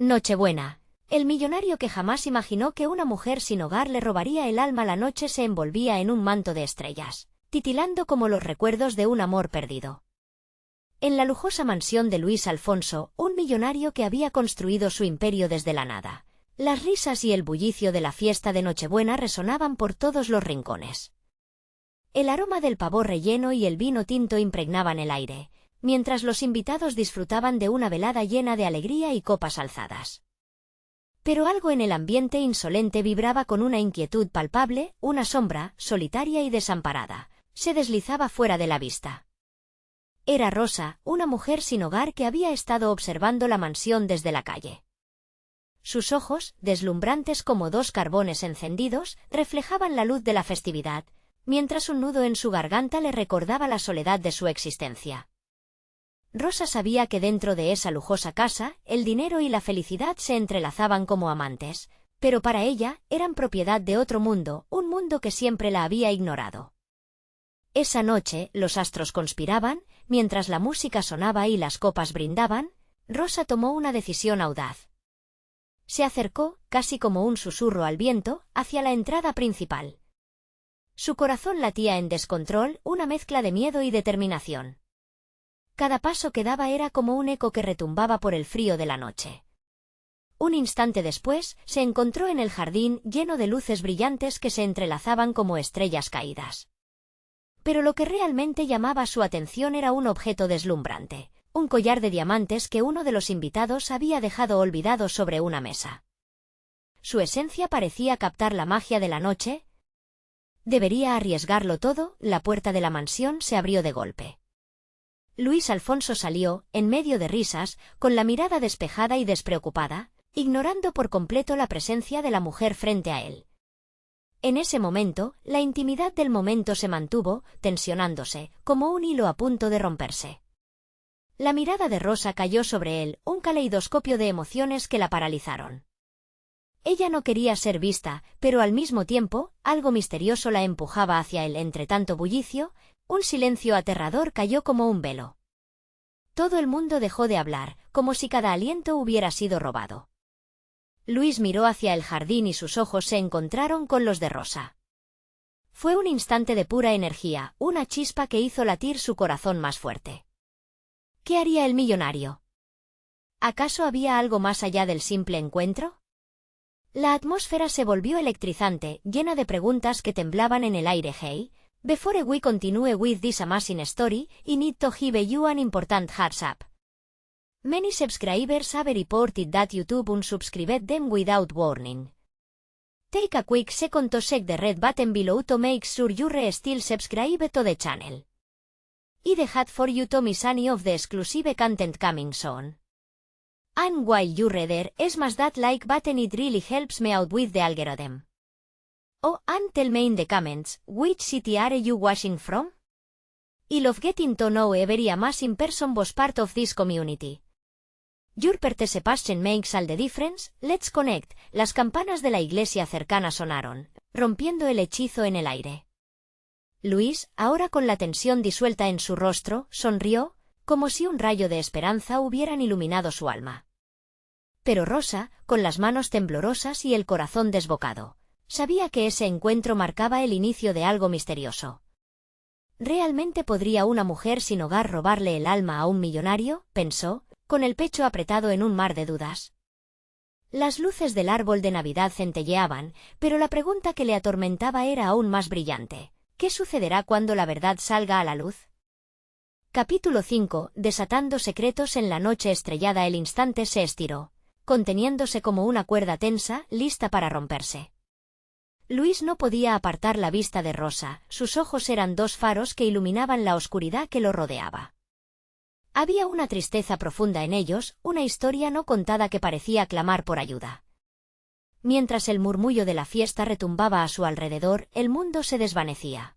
Nochebuena. El millonario que jamás imaginó que una mujer sin hogar le robaría el alma la noche se envolvía en un manto de estrellas, titilando como los recuerdos de un amor perdido. En la lujosa mansión de Luis Alfonso, un millonario que había construido su imperio desde la nada, las risas y el bullicio de la fiesta de Nochebuena resonaban por todos los rincones. El aroma del pavo relleno y el vino tinto impregnaban el aire, mientras los invitados disfrutaban de una velada llena de alegría y copas alzadas. Pero algo en el ambiente insolente vibraba con una inquietud palpable, una sombra, solitaria y desamparada, se deslizaba fuera de la vista. Era Rosa, una mujer sin hogar que había estado observando la mansión desde la calle. Sus ojos, deslumbrantes como dos carbones encendidos, reflejaban la luz de la festividad, mientras un nudo en su garganta le recordaba la soledad de su existencia. Rosa sabía que dentro de esa lujosa casa, el dinero y la felicidad se entrelazaban como amantes, pero para ella eran propiedad de otro mundo, un mundo que siempre la había ignorado. Esa noche, los astros conspiraban, mientras la música sonaba y las copas brindaban, Rosa tomó una decisión audaz. Se acercó, casi como un susurro al viento, hacia la entrada principal. Su corazón latía en descontrol, una mezcla de miedo y determinación. Cada paso que daba era como un eco que retumbaba por el frío de la noche. Un instante después, se encontró en el jardín lleno de luces brillantes que se entrelazaban como estrellas caídas. Pero lo que realmente llamaba su atención era un objeto deslumbrante, un collar de diamantes que uno de los invitados había dejado olvidado sobre una mesa. Su esencia parecía captar la magia de la noche. Debería arriesgarlo todo, la puerta de la mansión se abrió de golpe. Luis Alfonso salió, en medio de risas, con la mirada despejada y despreocupada, ignorando por completo la presencia de la mujer frente a él. En ese momento, la intimidad del momento se mantuvo, tensionándose, como un hilo a punto de romperse. La mirada de Rosa cayó sobre él, un caleidoscopio de emociones que la paralizaron. Ella no quería ser vista, pero al mismo tiempo, algo misterioso la empujaba hacia él. Entre tanto bullicio, un silencio aterrador cayó como un velo. Todo el mundo dejó de hablar, como si cada aliento hubiera sido robado. Luis miró hacia el jardín y sus ojos se encontraron con los de Rosa. Fue un instante de pura energía, una chispa que hizo latir su corazón más fuerte. ¿Qué haría el millonario? ¿Acaso había algo más allá del simple encuentro? La atmósfera se volvió electrizante, llena de preguntas que temblaban en el aire. Hey, before we continue with this amazing story, I need to give you an important heads up. Many subscribers have reported that YouTube unsubscribed them without warning. Take a quick second to check the red button below to make sure you're still subscribed to the channel. I'd hate for you to miss any of the exclusive content coming soon. And while you're there, smash that like button, it really helps me out with the algorithm. Oh, and tell me in the comments, which city are you watching from? I love getting to know every amazing person was part of this community. Your participation makes all the difference. Let's connect. Las campanas de la iglesia cercana sonaron, rompiendo el hechizo en el aire. Luis, ahora con la tensión disuelta en su rostro, sonrió, como si un rayo de esperanza hubieran iluminado su alma. Pero Rosa, con las manos temblorosas y el corazón desbocado, sabía que ese encuentro marcaba el inicio de algo misterioso. ¿Realmente podría una mujer sin hogar robarle el alma a un millonario?, pensó, con el pecho apretado en un mar de dudas. Las luces del árbol de Navidad centelleaban, pero la pregunta que le atormentaba era aún más brillante. ¿Qué sucederá cuando la verdad salga a la luz? Capítulo 5. Desatando secretos en la noche estrellada. El instante se estiró, conteniéndose como una cuerda tensa, lista para romperse. Luis no podía apartar la vista de Rosa, sus ojos eran dos faros que iluminaban la oscuridad que lo rodeaba. Había una tristeza profunda en ellos, una historia no contada que parecía clamar por ayuda. Mientras el murmullo de la fiesta retumbaba a su alrededor, el mundo se desvanecía.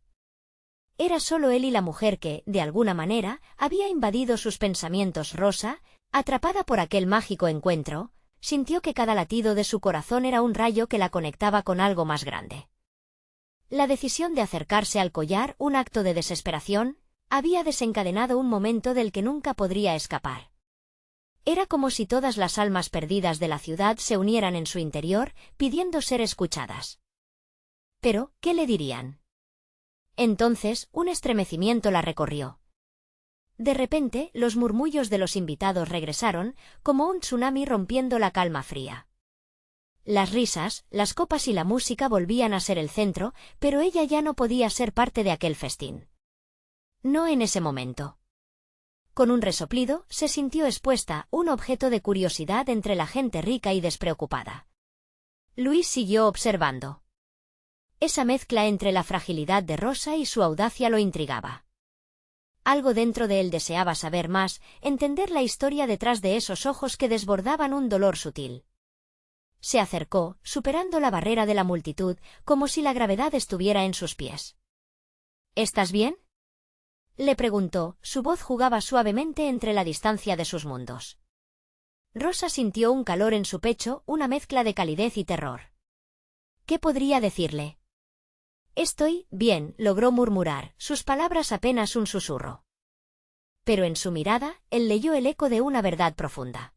Era solo él y la mujer que, de alguna manera, había invadido sus pensamientos. Rosa, atrapada por aquel mágico encuentro, sintió que cada latido de su corazón era un rayo que la conectaba con algo más grande. La decisión de acercarse al collar, un acto de desesperación, había desencadenado un momento del que nunca podría escapar. Era como si todas las almas perdidas de la ciudad se unieran en su interior, pidiendo ser escuchadas. Pero, ¿qué le dirían? Entonces, un estremecimiento la recorrió. De repente, los murmullos de los invitados regresaron, como un tsunami rompiendo la calma fría. Las risas, las copas y la música volvían a ser el centro, pero ella ya no podía ser parte de aquel festín. No en ese momento. Con un resoplido, se sintió expuesta, un objeto de curiosidad entre la gente rica y despreocupada. Luis siguió observando. Esa mezcla entre la fragilidad de Rosa y su audacia lo intrigaba. Algo dentro de él deseaba saber más, entender la historia detrás de esos ojos que desbordaban un dolor sutil. Se acercó, superando la barrera de la multitud, como si la gravedad estuviera en sus pies. ¿Estás bien?, le preguntó, su voz jugaba suavemente entre la distancia de sus mundos. Rosa sintió un calor en su pecho, una mezcla de calidez y terror. ¿Qué podría decirle? Estoy bien, logró murmurar, sus palabras apenas un susurro. Pero en su mirada, él leyó el eco de una verdad profunda.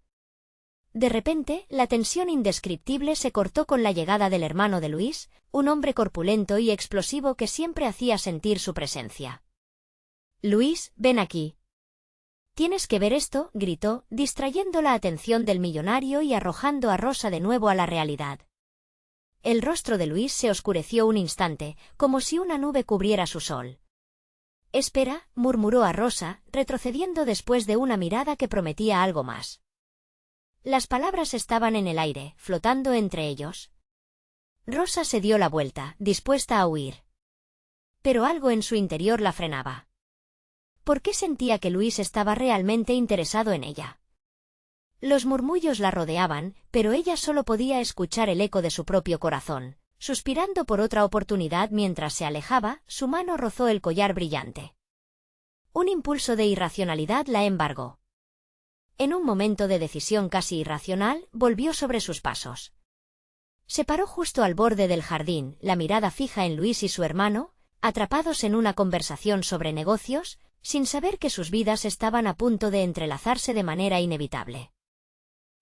De repente, la tensión indescriptible se cortó con la llegada del hermano de Luis, un hombre corpulento y explosivo que siempre hacía sentir su presencia. Luis, ven aquí. Tienes que ver esto, gritó, distrayendo la atención del millonario y arrojando a Rosa de nuevo a la realidad. El rostro de Luis se oscureció un instante, como si una nube cubriera su sol. Espera, murmuró a Rosa, retrocediendo después de una mirada que prometía algo más. Las palabras estaban en el aire, flotando entre ellos. Rosa se dio la vuelta, dispuesta a huir. Pero algo en su interior la frenaba. ¿Por qué sentía que Luis estaba realmente interesado en ella? Los murmullos la rodeaban, pero ella solo podía escuchar el eco de su propio corazón. Suspirando por otra oportunidad mientras se alejaba, su mano rozó el collar brillante. Un impulso de irracionalidad la embargó. En un momento de decisión casi irracional, volvió sobre sus pasos. Se paró justo al borde del jardín, la mirada fija en Luis y su hermano, atrapados en una conversación sobre negocios, sin saber que sus vidas estaban a punto de entrelazarse de manera inevitable.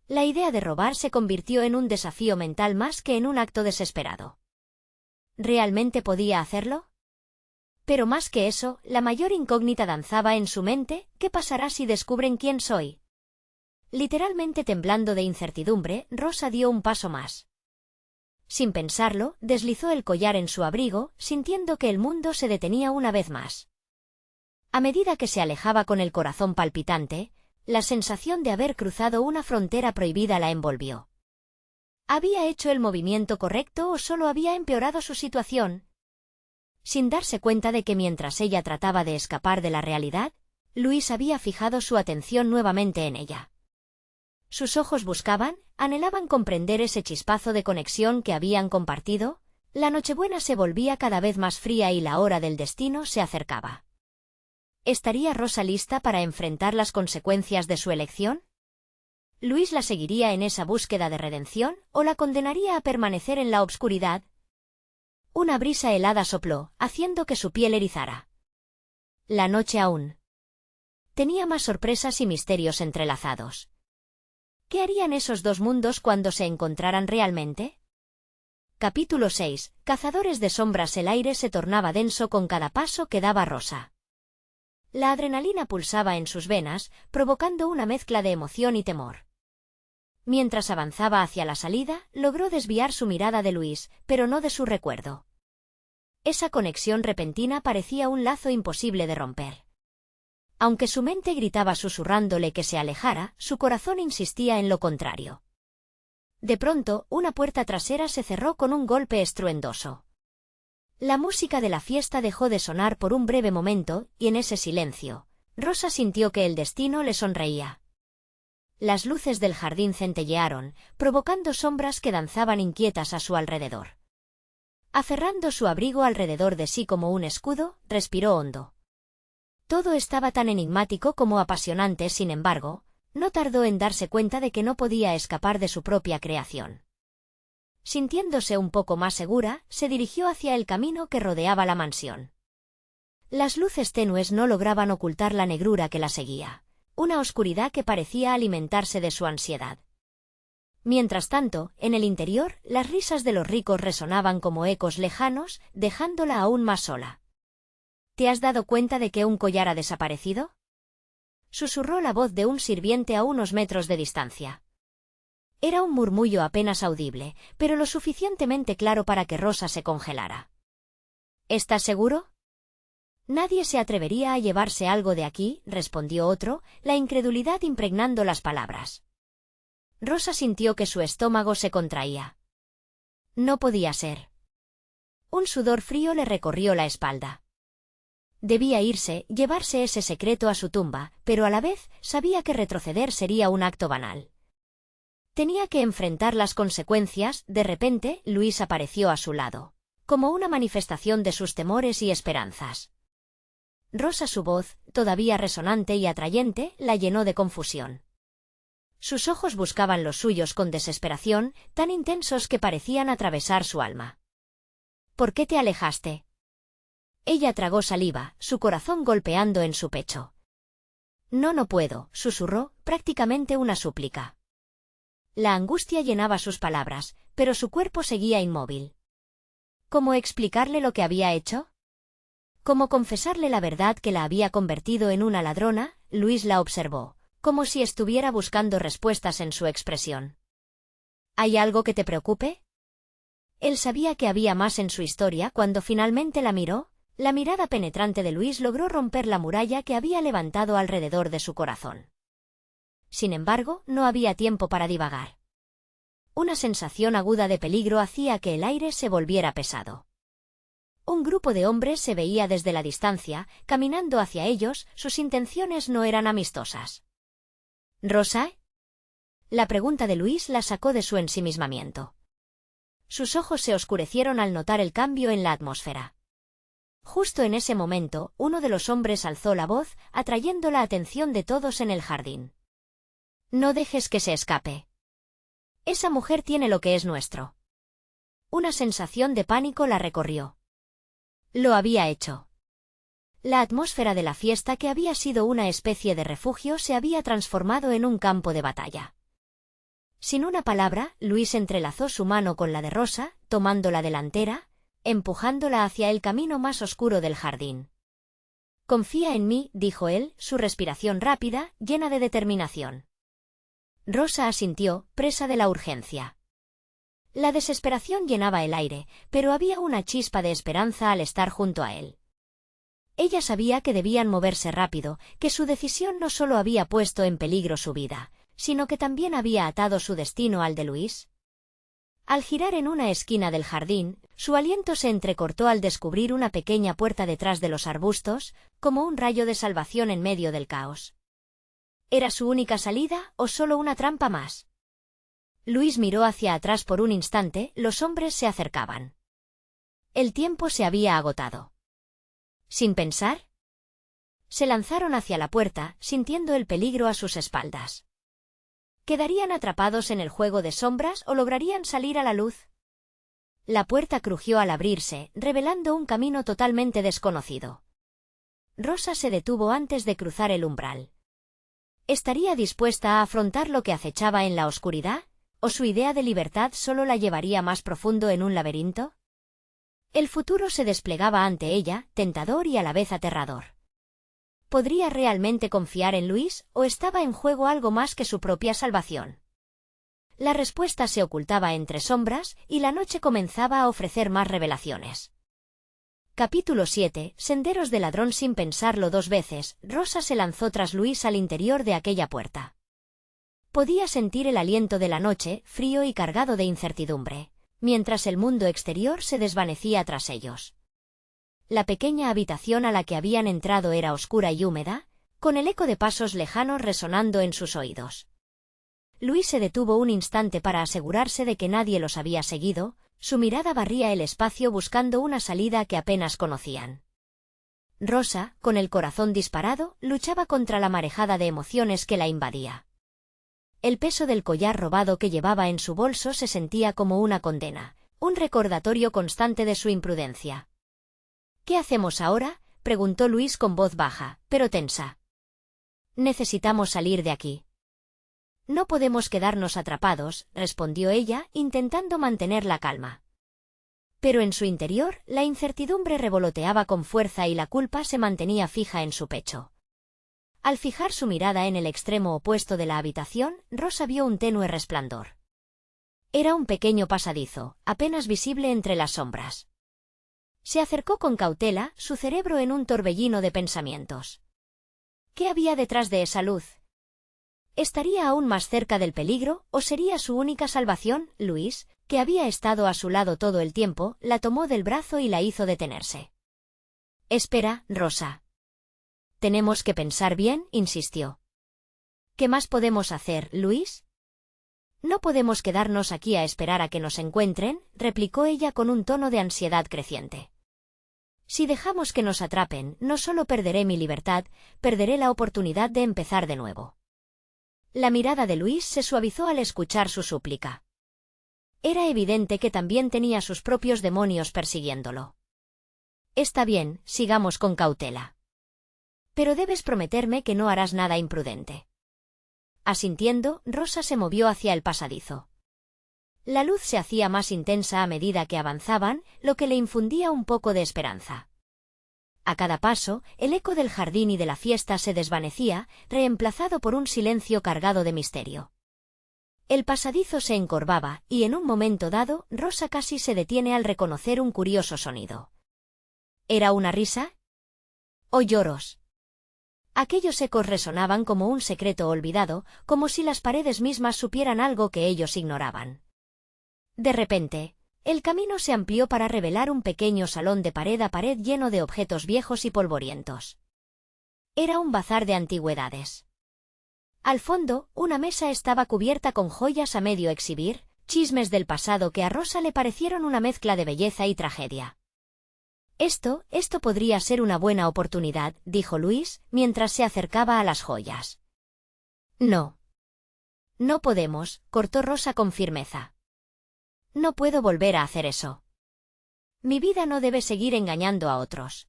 La idea de robar se convirtió en un desafío mental más que en un acto desesperado. ¿Realmente podía hacerlo? Pero más que eso, la mayor incógnita danzaba en su mente: ¿qué pasará si descubren quién soy? Literalmente temblando de incertidumbre, Rosa dio un paso más. Sin pensarlo, deslizó el collar en su abrigo, sintiendo que el mundo se detenía una vez más. A medida que se alejaba con el corazón palpitante, la sensación de haber cruzado una frontera prohibida la envolvió. ¿Había hecho el movimiento correcto o solo había empeorado su situación? Sin darse cuenta de que mientras ella trataba de escapar de la realidad, Luis había fijado su atención nuevamente en ella. Sus ojos buscaban, anhelaban comprender ese chispazo de conexión que habían compartido. La Nochebuena se volvía cada vez más fría y la hora del destino se acercaba. ¿Estaría Rosa lista para enfrentar las consecuencias de su elección? ¿Luis la seguiría en esa búsqueda de redención o la condenaría a permanecer en la obscuridad? Una brisa helada sopló, haciendo que su piel erizara. La noche aún tenía más sorpresas y misterios entrelazados. ¿Qué harían esos dos mundos cuando se encontraran realmente? Capítulo 6. Cazadores de sombras. El aire se tornaba denso con cada paso que daba Rosa. La adrenalina pulsaba en sus venas, provocando una mezcla de emoción y temor. Mientras avanzaba hacia la salida, logró desviar su mirada de Luis, pero no de su recuerdo. Esa conexión repentina parecía un lazo imposible de romper. Aunque su mente gritaba susurrándole que se alejara, su corazón insistía en lo contrario. De pronto, una puerta trasera se cerró con un golpe estruendoso. La música de la fiesta dejó de sonar por un breve momento, y en ese silencio, Rosa sintió que el destino le sonreía. Las luces del jardín centellearon, provocando sombras que danzaban inquietas a su alrededor. Aferrando su abrigo alrededor de sí como un escudo, respiró hondo. Todo estaba tan enigmático como apasionante. Sin embargo, no tardó en darse cuenta de que no podía escapar de su propia creación. Sintiéndose un poco más segura, se dirigió hacia el camino que rodeaba la mansión. Las luces tenues no lograban ocultar la negrura que la seguía. una oscuridad que parecía alimentarse de su ansiedad. Mientras tanto, en el interior, las risas de los ricos resonaban como ecos lejanos, dejándola aún más sola. ¿Te has dado cuenta de que un collar ha desaparecido?, susurró la voz de un sirviente a unos metros de distancia. Era un murmullo apenas audible, pero lo suficientemente claro para que Rosa se congelara. ¿Estás seguro? Nadie se atrevería a llevarse algo de aquí, respondió otro, la incredulidad impregnando las palabras. Rosa sintió que su estómago se contraía. No podía ser. Un sudor frío le recorrió la espalda. Debía irse, llevarse ese secreto a su tumba, pero a la vez sabía que retroceder sería un acto banal. Tenía que enfrentar las consecuencias. De repente, Luis apareció a su lado, como una manifestación de sus temores y esperanzas. Rosa, su voz, todavía resonante y atrayente, la llenó de confusión. Sus ojos buscaban los suyos con desesperación, tan intensos que parecían atravesar su alma. ¿Por qué te alejaste? Ella tragó saliva, su corazón golpeando en su pecho. No puedo, susurró, prácticamente una súplica. La angustia llenaba sus palabras, pero su cuerpo seguía inmóvil. ¿Cómo explicarle lo que había hecho? ¿Cómo confesarle la verdad que la había convertido en una ladrona? Luis la observó, como si estuviera buscando respuestas en su expresión. ¿Hay algo que te preocupe? Él sabía que había más en su historia cuando finalmente la miró. La mirada penetrante de Luis logró romper la muralla que había levantado alrededor de su corazón. Sin embargo, no había tiempo para divagar. Una sensación aguda de peligro hacía que el aire se volviera pesado. Un grupo de hombres se veía desde la distancia, caminando hacia ellos. Sus intenciones no eran amistosas. ¿Rosa? La pregunta de Luis la sacó de su ensimismamiento. Sus ojos se oscurecieron al notar el cambio en la atmósfera. Justo en ese momento, uno de los hombres alzó la voz, atrayendo la atención de todos en el jardín. No dejes que se escape. Esa mujer tiene lo que es nuestro. Una sensación de pánico la recorrió. Lo había hecho. La atmósfera de la fiesta, que había sido una especie de refugio, se había transformado en un campo de batalla. Sin una palabra, Luis entrelazó su mano con la de Rosa, tomando la delantera, empujándola hacia el camino más oscuro del jardín. Confía en mí, dijo él, su respiración rápida, llena de determinación. Rosa asintió, presa de la urgencia. La desesperación llenaba el aire, pero había una chispa de esperanza al estar junto a él. Ella sabía que debían moverse rápido, que su decisión no solo había puesto en peligro su vida, sino que también había atado su destino al de Luis. Al girar en una esquina del jardín, su aliento se entrecortó al descubrir una pequeña puerta detrás de los arbustos, como un rayo de salvación en medio del caos. ¿Era su única salida o solo una trampa más? Luis miró hacia atrás por un instante. Los hombres se acercaban. El tiempo se había agotado. Sin pensar, se lanzaron hacia la puerta, sintiendo el peligro a sus espaldas. ¿Quedarían atrapados en el juego de sombras o lograrían salir a la luz? La puerta crujió al abrirse, revelando un camino totalmente desconocido. Rosa se detuvo antes de cruzar el umbral. ¿Estaría dispuesta a afrontar lo que acechaba en la oscuridad? ¿O su idea de libertad solo la llevaría más profundo en un laberinto? El futuro se desplegaba ante ella, tentador y a la vez aterrador. ¿Podría realmente confiar en Luis, o estaba en juego algo más que su propia salvación? La respuesta se ocultaba entre sombras, y la noche comenzaba a ofrecer más revelaciones. Capítulo 7. Senderos de ladrón. Sin pensarlo dos veces, Rosa se lanzó tras Luis al interior de aquella puerta. Podía sentir el aliento de la noche, frío y cargado de incertidumbre, mientras el mundo exterior se desvanecía tras ellos. La pequeña habitación a la que habían entrado era oscura y húmeda, con el eco de pasos lejanos resonando en sus oídos. Luis se detuvo un instante para asegurarse de que nadie los había seguido. Su mirada barría el espacio buscando una salida que apenas conocían. Rosa, con el corazón disparado, luchaba contra la marejada de emociones que la invadía. El peso del collar robado que llevaba en su bolso se sentía como una condena, un recordatorio constante de su imprudencia. ¿Qué hacemos ahora?, preguntó Luis con voz baja, pero tensa. Necesitamos salir de aquí. No podemos quedarnos atrapados, respondió ella, intentando mantener la calma. Pero en su interior, la incertidumbre revoloteaba con fuerza y la culpa se mantenía fija en su pecho. Al fijar su mirada en el extremo opuesto de la habitación, Rosa vio un tenue resplandor. Era un pequeño pasadizo, apenas visible entre las sombras. Se acercó con cautela, su cerebro en un torbellino de pensamientos. ¿Qué había detrás de esa luz? ¿Estaría aún más cerca del peligro, o sería su única salvación? Luis, que había estado a su lado todo el tiempo, la tomó del brazo y la hizo detenerse. Espera, Rosa. Tenemos que pensar bien, insistió. ¿Qué más podemos hacer, Luis? No podemos quedarnos aquí a esperar a que nos encuentren, replicó ella con un tono de ansiedad creciente. Si dejamos que nos atrapen, no solo perderé mi libertad, perderé la oportunidad de empezar de nuevo. La mirada de Luis se suavizó al escuchar su súplica. Era evidente que también tenía sus propios demonios persiguiéndolo. Está bien, sigamos con cautela. Pero debes prometerme que no harás nada imprudente. Asintiendo, Rosa se movió hacia el pasadizo. La luz se hacía más intensa a medida que avanzaban, lo que le infundía un poco de esperanza. A cada paso, el eco del jardín y de la fiesta se desvanecía, reemplazado por un silencio cargado de misterio. El pasadizo se encorvaba, y en un momento dado, Rosa casi se detiene al reconocer un curioso sonido. ¿Era una risa? ¿O lloros? Aquellos ecos resonaban como un secreto olvidado, como si las paredes mismas supieran algo que ellos ignoraban. De repente, el camino se amplió para revelar un pequeño salón de pared a pared lleno de objetos viejos y polvorientos. Era un bazar de antigüedades. Al fondo, una mesa estaba cubierta con joyas a medio exhibir, chismes del pasado que a Rosa le parecieron una mezcla de belleza y tragedia. Esto podría ser una buena oportunidad, dijo Luis, mientras se acercaba a las joyas. No. No podemos, cortó Rosa con firmeza. No puedo volver a hacer eso. Mi vida no debe seguir engañando a otros.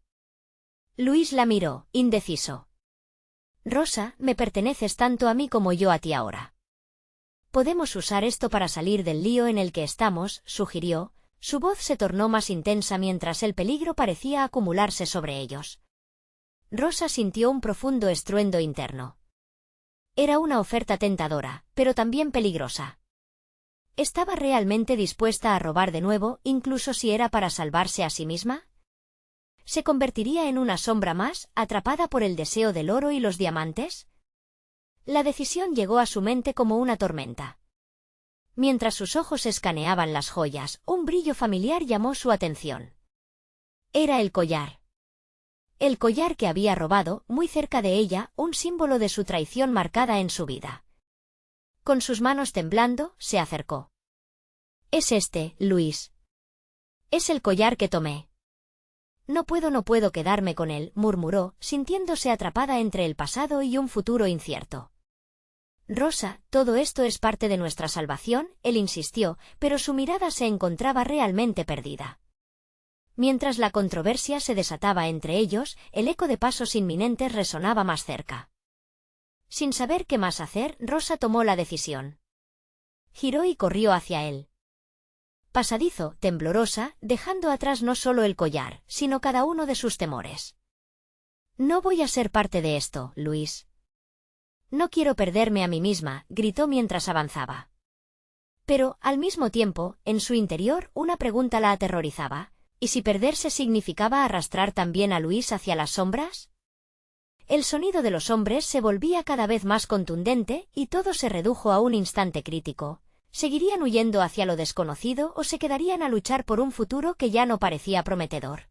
Luis la miró, indeciso. Rosa, me perteneces tanto a mí como yo a ti ahora. Podemos usar esto para salir del lío en el que estamos, sugirió. Su voz se tornó más intensa mientras el peligro parecía acumularse sobre ellos. Rosa sintió un profundo estruendo interno. Era una oferta tentadora, pero también peligrosa. ¿Estaba realmente dispuesta a robar de nuevo, incluso si era para salvarse a sí misma? ¿Se convertiría en una sombra más, atrapada por el deseo del oro y los diamantes? La decisión llegó a su mente como una tormenta. Mientras sus ojos escaneaban las joyas, un brillo familiar llamó su atención. Era el collar. El collar que había robado, muy cerca de ella, un símbolo de su traición marcada en su vida. Con sus manos temblando, se acercó. Es este, Luis. Es el collar que tomé. No puedo quedarme con él, murmuró, sintiéndose atrapada entre el pasado y un futuro incierto. Rosa, todo esto es parte de nuestra salvación, él insistió, pero su mirada se encontraba realmente perdida. Mientras la controversia se desataba entre ellos, el eco de pasos inminentes resonaba más cerca. Sin saber qué más hacer, Rosa tomó la decisión. Giró y corrió hacia él. Pasadizo, temblorosa, dejando atrás no solo el collar, sino cada uno de sus temores. No voy a ser parte de esto, Luis. No quiero perderme a mí misma, gritó mientras avanzaba. Pero, al mismo tiempo, en su interior, una pregunta la aterrorizaba. ¿Y si perderse significaba arrastrar también a Luis hacia las sombras? El sonido de los hombres se volvía cada vez más contundente, y todo se redujo a un instante crítico. ¿Seguirían huyendo hacia lo desconocido o se quedarían a luchar por un futuro que ya no parecía prometedor?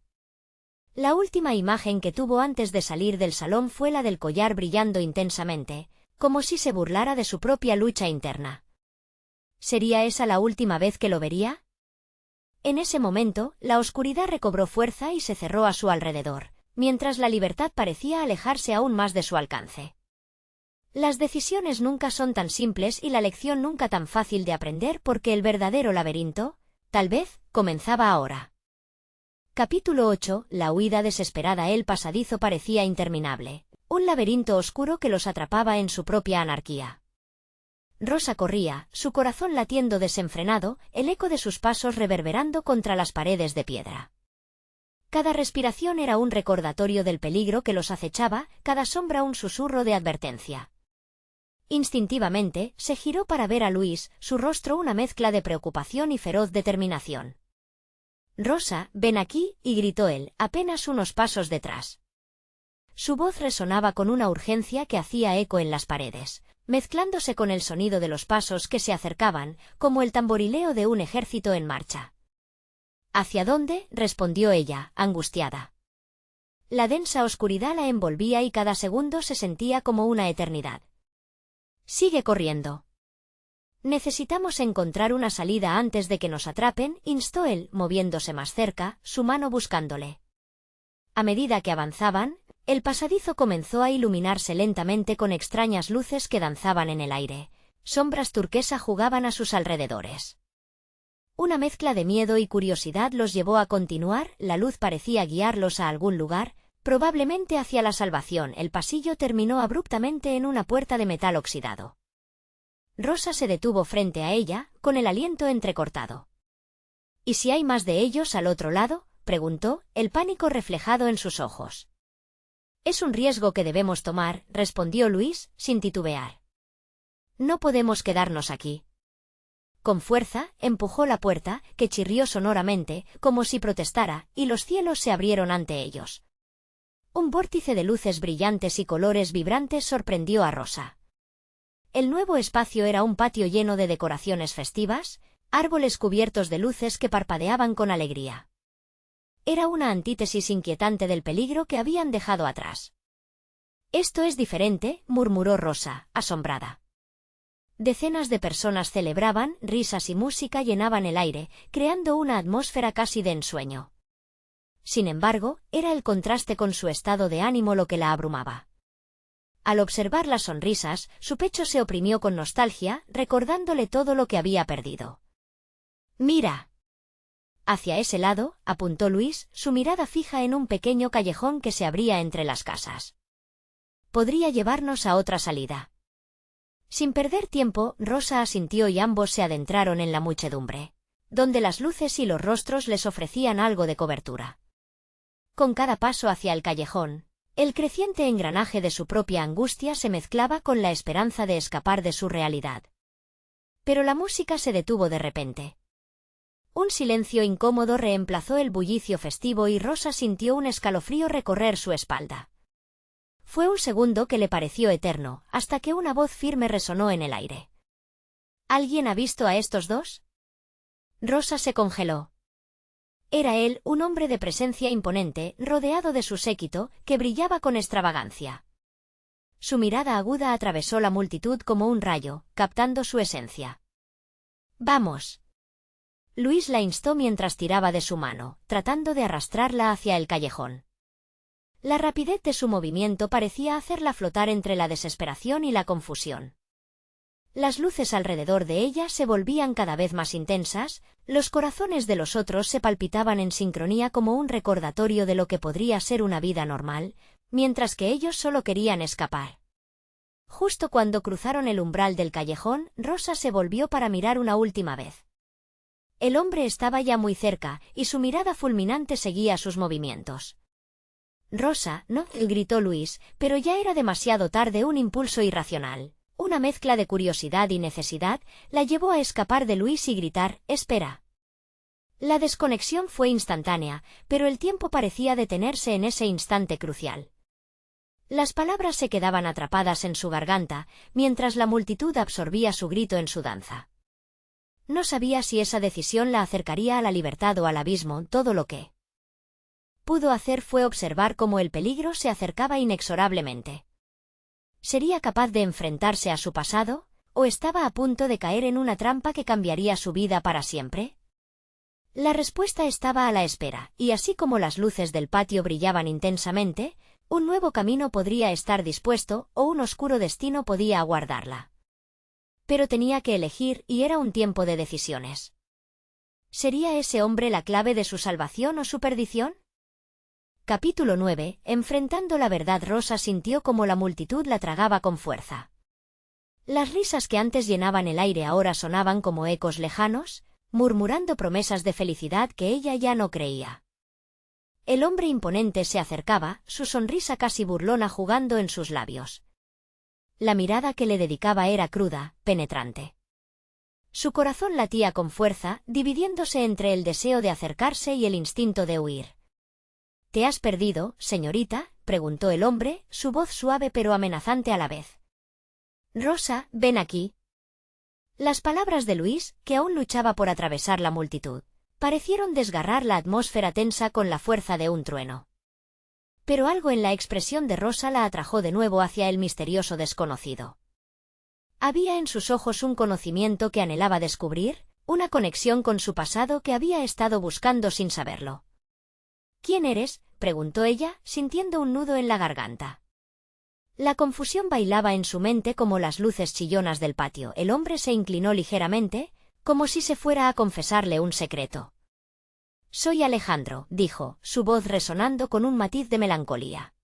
La última imagen que tuvo antes de salir del salón fue la del collar brillando intensamente, como si se burlara de su propia lucha interna. ¿Sería esa la última vez que lo vería? En ese momento, la oscuridad recobró fuerza y se cerró a su alrededor, mientras la libertad parecía alejarse aún más de su alcance. Las decisiones nunca son tan simples y la lección nunca tan fácil de aprender porque el verdadero laberinto, tal vez, comenzaba ahora. Capítulo 8. La huida desesperada. El pasadizo parecía interminable. Un laberinto oscuro que los atrapaba en su propia anarquía. Rosa corría, su corazón latiendo desenfrenado, el eco de sus pasos reverberando contra las paredes de piedra. Cada respiración era un recordatorio del peligro que los acechaba, cada sombra un susurro de advertencia. Instintivamente, se giró para ver a Luis, su rostro una mezcla de preocupación y feroz determinación. «Rosa, ven aquí», y gritó él, apenas unos pasos detrás. Su voz resonaba con una urgencia que hacía eco en las paredes, mezclándose con el sonido de los pasos que se acercaban, como el tamborileo de un ejército en marcha. «¿Hacia dónde?», respondió ella, angustiada. La densa oscuridad la envolvía y cada segundo se sentía como una eternidad. «Sigue corriendo». «Necesitamos encontrar una salida antes de que nos atrapen», instó él, moviéndose más cerca, su mano buscándole. A medida que avanzaban, el pasadizo comenzó a iluminarse lentamente con extrañas luces que danzaban en el aire. Sombras turquesa jugaban a sus alrededores. Una mezcla de miedo y curiosidad los llevó a continuar, la luz parecía guiarlos a algún lugar, probablemente hacia la salvación. El pasillo terminó abruptamente en una puerta de metal oxidado. Rosa se detuvo frente a ella, con el aliento entrecortado. «¿Y si hay más de ellos al otro lado?», preguntó, el pánico reflejado en sus ojos. «Es un riesgo que debemos tomar», respondió Luis, sin titubear. «No podemos quedarnos aquí». Con fuerza, empujó la puerta, que chirrió sonoramente, como si protestara, y los cielos se abrieron ante ellos. Un vórtice de luces brillantes y colores vibrantes sorprendió a Rosa. El nuevo espacio era un patio lleno de decoraciones festivas, árboles cubiertos de luces que parpadeaban con alegría. Era una antítesis inquietante del peligro que habían dejado atrás. «Esto es diferente», murmuró Rosa, asombrada. Decenas de personas celebraban, risas y música llenaban el aire, creando una atmósfera casi de ensueño. Sin embargo, era el contraste con su estado de ánimo lo que la abrumaba. Al observar las sonrisas, su pecho se oprimió con nostalgia, recordándole todo lo que había perdido. «Mira». Hacia ese lado, apuntó Luis, su mirada fija en un pequeño callejón que se abría entre las casas. «Podría llevarnos a otra salida». Sin perder tiempo, Rosa asintió y ambos se adentraron en la muchedumbre, donde las luces y los rostros les ofrecían algo de cobertura. Con cada paso hacia el callejón, el creciente engranaje de su propia angustia se mezclaba con la esperanza de escapar de su realidad. Pero la música se detuvo de repente. Un silencio incómodo reemplazó el bullicio festivo y Rosa sintió un escalofrío recorrer su espalda. Fue un segundo que le pareció eterno, hasta que una voz firme resonó en el aire. «¿Alguien ha visto a estos dos?». Rosa se congeló. Era él, un hombre de presencia imponente, rodeado de su séquito, que brillaba con extravagancia. Su mirada aguda atravesó la multitud como un rayo, captando su esencia. «Vamos». Luis la instó mientras tiraba de su mano, tratando de arrastrarla hacia el callejón. La rapidez de su movimiento parecía hacerla flotar entre la desesperación y la confusión. Las luces alrededor de ella se volvían cada vez más intensas, los corazones de los otros se palpitaban en sincronía como un recordatorio de lo que podría ser una vida normal, mientras que ellos solo querían escapar. Justo cuando cruzaron el umbral del callejón, Rosa se volvió para mirar una última vez. El hombre estaba ya muy cerca, y su mirada fulminante seguía sus movimientos. «Rosa, no», gritó Luis, pero ya era demasiado tarde. Un impulso irracional, una mezcla de curiosidad y necesidad, la llevó a escapar de Luis y gritar: «¡Espera!». La desconexión fue instantánea, pero el tiempo parecía detenerse en ese instante crucial. Las palabras se quedaban atrapadas en su garganta, mientras la multitud absorbía su grito en su danza. No sabía si esa decisión la acercaría a la libertad o al abismo. Todo lo que pudo hacer fue observar cómo el peligro se acercaba inexorablemente. ¿Sería capaz de enfrentarse a su pasado, o estaba a punto de caer en una trampa que cambiaría su vida para siempre? La respuesta estaba a la espera, y así como las luces del patio brillaban intensamente, un nuevo camino podría estar dispuesto, o un oscuro destino podía aguardarla. Pero tenía que elegir, y era un tiempo de decisiones. ¿Sería ese hombre la clave de su salvación o su perdición? Capítulo 9. Enfrentando la verdad. Rosa sintió como la multitud la tragaba con fuerza. Las risas que antes llenaban el aire ahora sonaban como ecos lejanos, murmurando promesas de felicidad que ella ya no creía. El hombre imponente se acercaba, su sonrisa casi burlona jugando en sus labios. La mirada que le dedicaba era cruda, penetrante. Su corazón latía con fuerza, dividiéndose entre el deseo de acercarse y el instinto de huir. —¿Te has perdido, señorita? —preguntó el hombre, su voz suave pero amenazante a la vez. —Rosa, ven aquí. Las palabras de Luis, que aún luchaba por atravesar la multitud, parecieron desgarrar la atmósfera tensa con la fuerza de un trueno. Pero algo en la expresión de Rosa la atrajo de nuevo hacia el misterioso desconocido. Había en sus ojos un conocimiento que anhelaba descubrir, una conexión con su pasado que había estado buscando sin saberlo. —¿Quién eres? —preguntó ella, sintiendo un nudo en la garganta. La confusión bailaba en su mente como las luces chillonas del patio. El hombre se inclinó ligeramente, como si se fuera a confesarle un secreto. —Soy Alejandro —dijo, su voz resonando con un matiz de melancolía.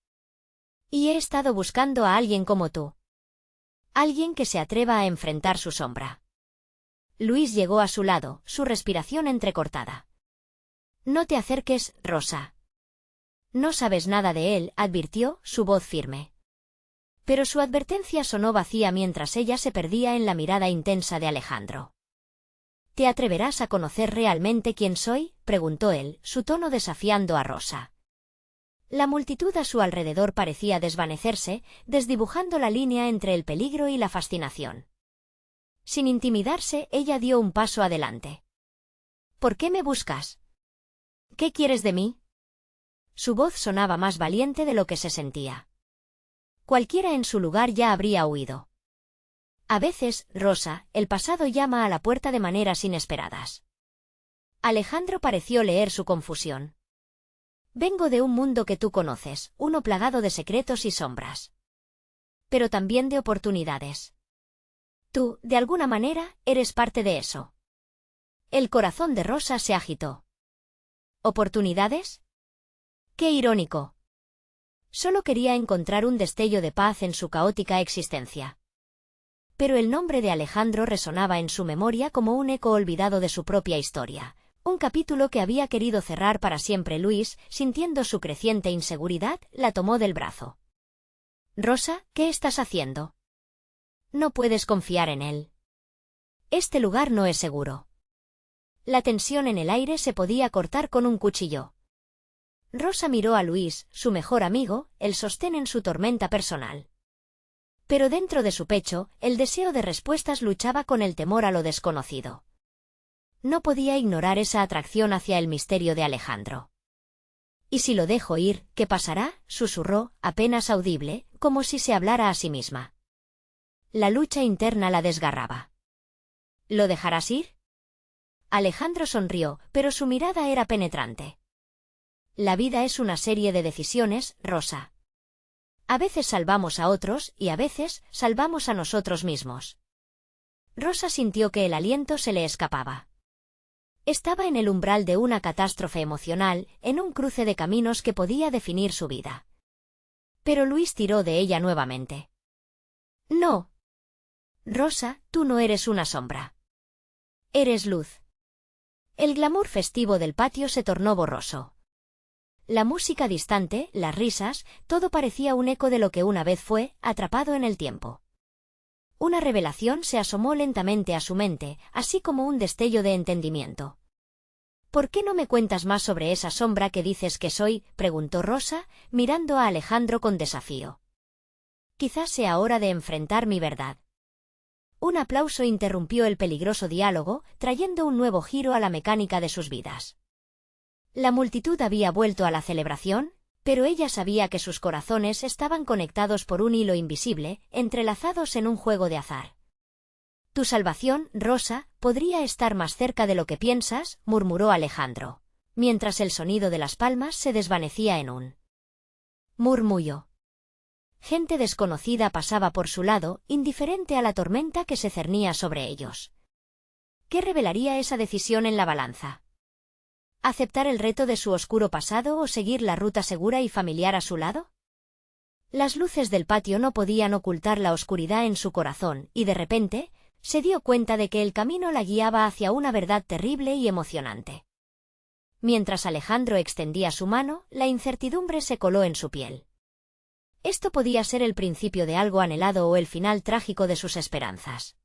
—Y he estado buscando a alguien como tú. Alguien que se atreva a enfrentar su sombra. Luis llegó a su lado, su respiración entrecortada. —No te acerques, Rosa. No sabes nada de él —advirtió, su voz firme. Pero su advertencia sonó vacía mientras ella se perdía en la mirada intensa de Alejandro. —¿Te atreverás a conocer realmente quién soy? —preguntó él, su tono desafiando a Rosa. La multitud a su alrededor parecía desvanecerse, desdibujando la línea entre el peligro y la fascinación. Sin intimidarse, ella dio un paso adelante. —¿Por qué me buscas? ¿Qué quieres de mí? Su voz sonaba más valiente de lo que se sentía. Cualquiera en su lugar ya habría huido. A veces, Rosa, el pasado llama a la puerta de maneras inesperadas. Alejandro pareció leer su confusión. Vengo de un mundo que tú conoces, uno plagado de secretos y sombras. Pero también de oportunidades. Tú, de alguna manera, eres parte de eso. El corazón de Rosa se agitó. ¿Oportunidades? ¡Qué irónico! Solo quería encontrar un destello de paz en su caótica existencia. Pero el nombre de Alejandro resonaba en su memoria como un eco olvidado de su propia historia, un capítulo que había querido cerrar para siempre. Luis, sintiendo su creciente inseguridad, la tomó del brazo. —Rosa, ¿qué estás haciendo? No puedes confiar en él. Este lugar no es seguro. La tensión en el aire se podía cortar con un cuchillo. Rosa miró a Luis, su mejor amigo, el sostén en su tormenta personal. Pero dentro de su pecho, el deseo de respuestas luchaba con el temor a lo desconocido. No podía ignorar esa atracción hacia el misterio de Alejandro. —¿Y si lo dejo ir, qué pasará? —susurró, apenas audible, como si se hablara a sí misma. La lucha interna la desgarraba. —¿Lo dejarás ir? Alejandro sonrió, pero su mirada era penetrante. La vida es una serie de decisiones, Rosa. A veces salvamos a otros y a veces salvamos a nosotros mismos. Rosa sintió que el aliento se le escapaba. Estaba en el umbral de una catástrofe emocional, en un cruce de caminos que podía definir su vida. Pero Luis tiró de ella nuevamente. —No. Rosa, tú no eres una sombra. Eres luz. El glamour festivo del patio se tornó borroso. La música distante, las risas, todo parecía un eco de lo que una vez fue, atrapado en el tiempo. Una revelación se asomó lentamente a su mente, así como un destello de entendimiento. —¿Por qué no me cuentas más sobre esa sombra que dices que soy? —preguntó Rosa, mirando a Alejandro con desafío. —Quizás sea hora de enfrentar mi verdad. Un aplauso interrumpió el peligroso diálogo, trayendo un nuevo giro a la mecánica de sus vidas. La multitud había vuelto a la celebración, pero ella sabía que sus corazones estaban conectados por un hilo invisible, entrelazados en un juego de azar. —Tu salvación, Rosa, podría estar más cerca de lo que piensas —murmuró Alejandro, mientras el sonido de las palmas se desvanecía en un murmullo. Gente desconocida pasaba por su lado, indiferente a la tormenta que se cernía sobre ellos. ¿Qué revelaría esa decisión en la balanza? ¿Aceptar el reto de su oscuro pasado o seguir la ruta segura y familiar a su lado? Las luces del patio no podían ocultar la oscuridad en su corazón, y de repente, se dio cuenta de que el camino la guiaba hacia una verdad terrible y emocionante. Mientras Alejandro extendía su mano, la incertidumbre se coló en su piel. Esto podía ser el principio de algo anhelado o el final trágico de sus esperanzas.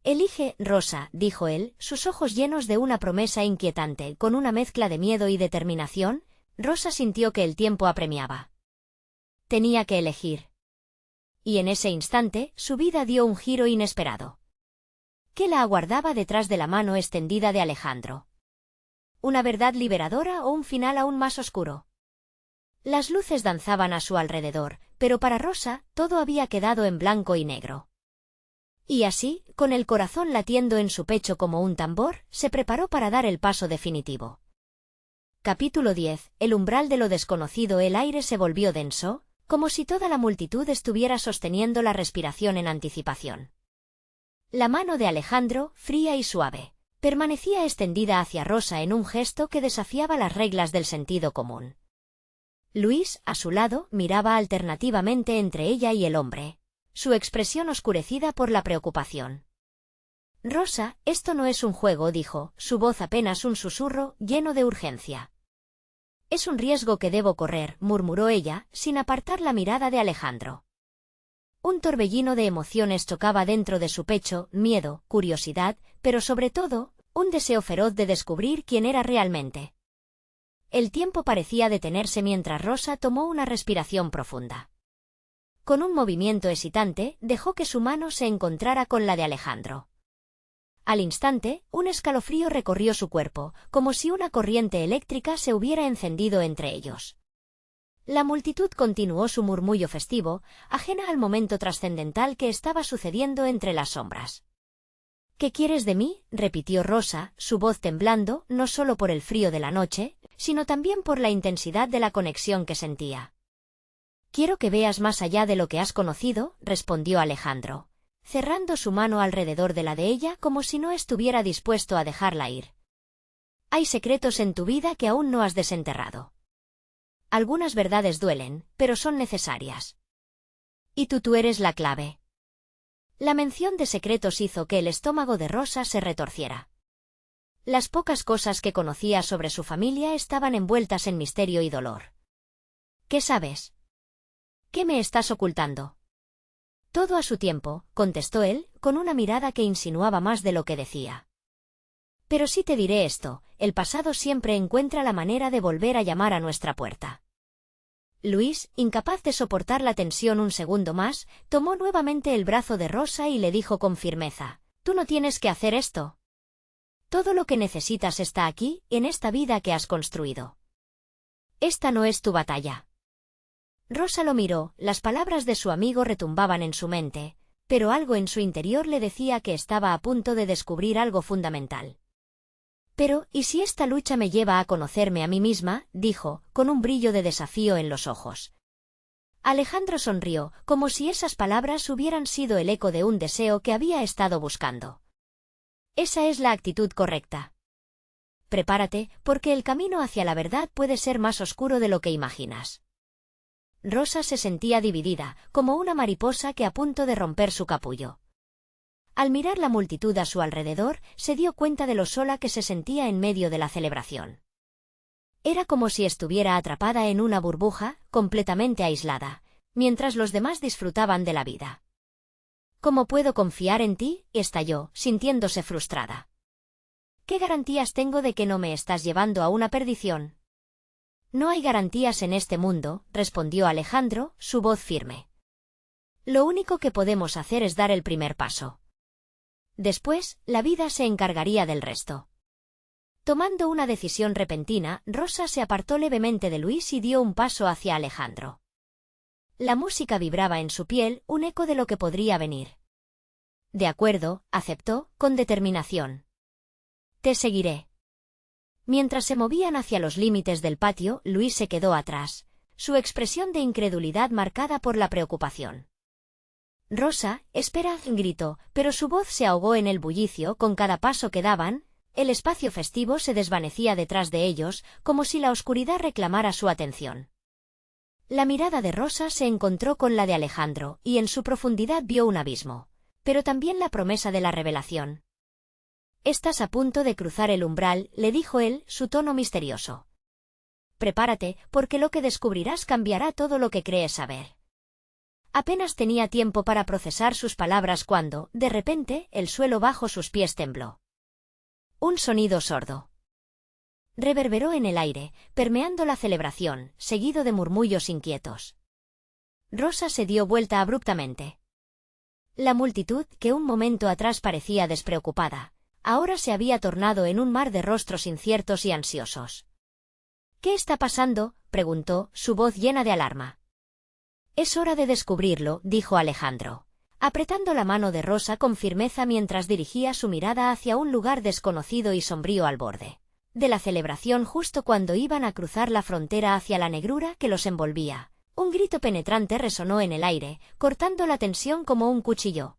«Elige, Rosa», dijo él, sus ojos llenos de una promesa inquietante, con una mezcla de miedo y determinación. Rosa sintió que el tiempo apremiaba. Tenía que elegir. Y en ese instante, su vida dio un giro inesperado. ¿Qué la aguardaba detrás de la mano extendida de Alejandro? ¿Una verdad liberadora o un final aún más oscuro? Las luces danzaban a su alrededor, pero para Rosa, todo había quedado en blanco y negro. Y así, con el corazón latiendo en su pecho como un tambor, se preparó para dar el paso definitivo. Capítulo 10. El umbral de lo desconocido. El aire se volvió denso, como si toda la multitud estuviera sosteniendo la respiración en anticipación. La mano de Alejandro, fría y suave, permanecía extendida hacia Rosa en un gesto que desafiaba las reglas del sentido común. Luis, a su lado, miraba alternativamente entre ella y el hombre, su expresión oscurecida por la preocupación. «Rosa, esto no es un juego», dijo, su voz apenas un susurro, lleno de urgencia. «Es un riesgo que debo correr», murmuró ella, sin apartar la mirada de Alejandro. Un torbellino de emociones chocaba dentro de su pecho, miedo, curiosidad, pero sobre todo, un deseo feroz de descubrir quién era realmente. El tiempo parecía detenerse mientras Rosa tomó una respiración profunda. Con un movimiento hesitante, dejó que su mano se encontrara con la de Alejandro. Al instante, un escalofrío recorrió su cuerpo, como si una corriente eléctrica se hubiera encendido entre ellos. La multitud continuó su murmullo festivo, ajena al momento trascendental que estaba sucediendo entre las sombras. «¿Qué quieres de mí?», repitió Rosa, su voz temblando, no solo por el frío de la noche, sino también por la intensidad de la conexión que sentía. «Quiero que veas más allá de lo que has conocido», respondió Alejandro, cerrando su mano alrededor de la de ella como si no estuviera dispuesto a dejarla ir. «Hay secretos en tu vida que aún no has desenterrado. Algunas verdades duelen, pero son necesarias. Y tú eres la clave». La mención de secretos hizo que el estómago de Rosa se retorciera. Las pocas cosas que conocía sobre su familia estaban envueltas en misterio y dolor. «¿Qué sabes? ¿Qué me estás ocultando?» «Todo a su tiempo», contestó él, con una mirada que insinuaba más de lo que decía. «Pero sí te diré esto, el pasado siempre encuentra la manera de volver a llamar a nuestra puerta». Luis, incapaz de soportar la tensión un segundo más, tomó nuevamente el brazo de Rosa y le dijo con firmeza: «Tú no tienes que hacer esto. Todo lo que necesitas está aquí, en esta vida que has construido. Esta no es tu batalla». Rosa lo miró, las palabras de su amigo retumbaban en su mente, pero algo en su interior le decía que estaba a punto de descubrir algo fundamental. «Pero, ¿y si esta lucha me lleva a conocerme a mí misma?», dijo, con un brillo de desafío en los ojos. Alejandro sonrió, como si esas palabras hubieran sido el eco de un deseo que había estado buscando. «Esa es la actitud correcta. Prepárate, porque el camino hacia la verdad puede ser más oscuro de lo que imaginas». Rosa se sentía dividida, como una mariposa que a punto de romper su capullo. Al mirar la multitud a su alrededor, se dio cuenta de lo sola que se sentía en medio de la celebración. Era como si estuviera atrapada en una burbuja, completamente aislada, mientras los demás disfrutaban de la vida. «¿Cómo puedo confiar en ti?», estalló, sintiéndose frustrada. «¿Qué garantías tengo de que no me estás llevando a una perdición?». «No hay garantías en este mundo», respondió Alejandro, su voz firme. «Lo único que podemos hacer es dar el primer paso. Después, la vida se encargaría del resto». Tomando una decisión repentina, Rosa se apartó levemente de Luis y dio un paso hacia Alejandro. La música vibraba en su piel, un eco de lo que podría venir. «De acuerdo», aceptó, con determinación. «Te seguiré». Mientras se movían hacia los límites del patio, Luis se quedó atrás, su expresión de incredulidad marcada por la preocupación. «Rosa, espera», gritó, pero su voz se ahogó en el bullicio con cada paso que daban. El espacio festivo se desvanecía detrás de ellos, como si la oscuridad reclamara su atención. La mirada de Rosa se encontró con la de Alejandro, y en su profundidad vio un abismo, pero también la promesa de la revelación. «Estás a punto de cruzar el umbral», le dijo él, su tono misterioso. «Prepárate, porque lo que descubrirás cambiará todo lo que crees saber». Apenas tenía tiempo para procesar sus palabras cuando, de repente, el suelo bajo sus pies tembló. Un sonido sordo reverberó en el aire, permeando la celebración, seguido de murmullos inquietos. Rosa se dio vuelta abruptamente. La multitud, que un momento atrás parecía despreocupada, ahora se había tornado en un mar de rostros inciertos y ansiosos. «¿Qué está pasando?», preguntó, su voz llena de alarma. «Es hora de descubrirlo», dijo Alejandro, apretando la mano de Rosa con firmeza mientras dirigía su mirada hacia un lugar desconocido y sombrío al borde de la celebración justo cuando iban a cruzar la frontera hacia la negrura que los envolvía. Un grito penetrante resonó en el aire, cortando la tensión como un cuchillo.